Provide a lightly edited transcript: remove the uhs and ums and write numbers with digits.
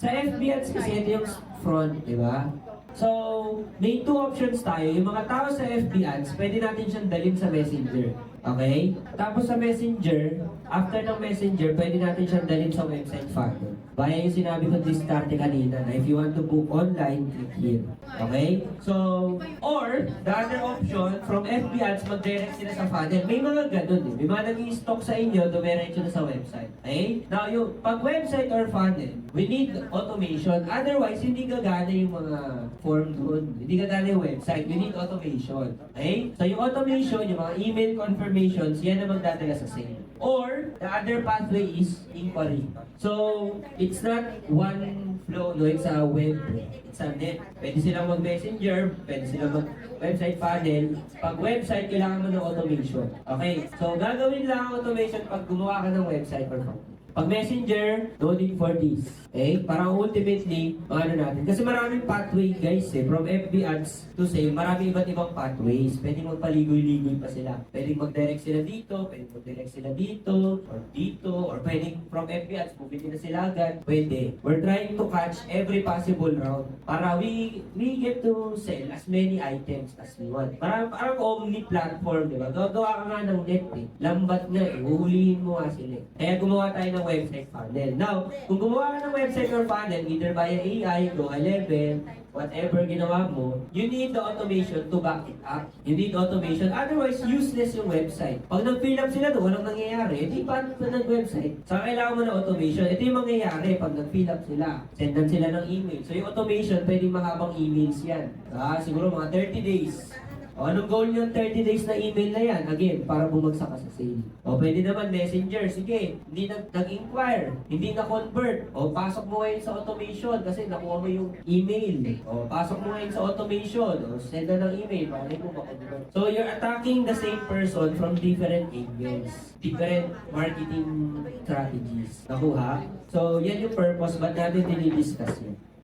Sa FB ads kasi ito yung front, di ba? So, may two options tayo. Yung mga tao sa FB ads, pwede natin siyang dalhin sa Messenger. Okay? Tapos sa Messenger, after ng Messenger, pwede natin siyang dalhin sa website funnel. Baya yung sinabi ko diskarte kanina na if you want to book online, click here. Okay? So, or, the other option, from FB ads, mag-direct sila sa funnel. May mga ganun eh. May mga nag-i-stock sa inyo, dumiretso na sa website. Okay? Now, yung pag website or funnel, we need automation. Otherwise, hindi gagana yung mga form doon. Hindi gagana yung website. We need automation. Okay? So, yung automation, yung mga email confirmations, yan ang magdadala sa sale. Or, the other pathway is inquiry. So, it's not one flow, no? It's a web. It's a net. Pwede silang mag-messenger, pwede silang mag-website funnel. Pag website, kailangan mo ng automation. Okay? So, gagawin lang ang automation pag gumawa ka ng website or funnel. Pag messenger, no need for this. Okay? Parang ultimately, ano natin. Kasi maraming pathway guys eh. From FB ads to say, marami iba't ibang pathways. Pwede magpaligoy-ligoy pa sila. Pwede mag-direct sila dito, pwede mag-direct sila dito, or pwede from FB ads, bumili na sila agad. Pwede. We're trying to catch every possible route para we get to sell as many items as we want. Parang omni-platform, di ba? Gagawa ka nga ng net eh. Lambat nga eh. Uhulihin mo nga sila eh. Kaya gumawa tayo ng website funnel. Now, kung gumawa ka ng website or funnel, either via AI, Go 11, whatever ginawa mo, you need the automation to back it up. You need automation. Otherwise, useless yung website. Pag nag-fill up sila doon, walang nangyayari, di paano pa nag-website? So, kailangan mo ng automation. Ito yung mangyayari pag nag-fill up sila. Sendan sila ng email. So, yung automation, pwedeng mahabang emails yan. Siguro mga 30 days. O, anong goal nyo 30 days na email na yan? Again, para bumagsak ka sa sale. O, pwede naman messenger. Sige, hindi nag-inquire, hindi na-convert. O, pasok mo ngayon sa automation kasi nakuha mo yung email. O, pasok mo ngayon sa automation. O, send na ng email. Bakit mo ma-convert? So, you're attacking the same person from different angles. Different marketing strategies. Nakuha? So, yan yung purpose. Ba't natin dinidiscuss yun?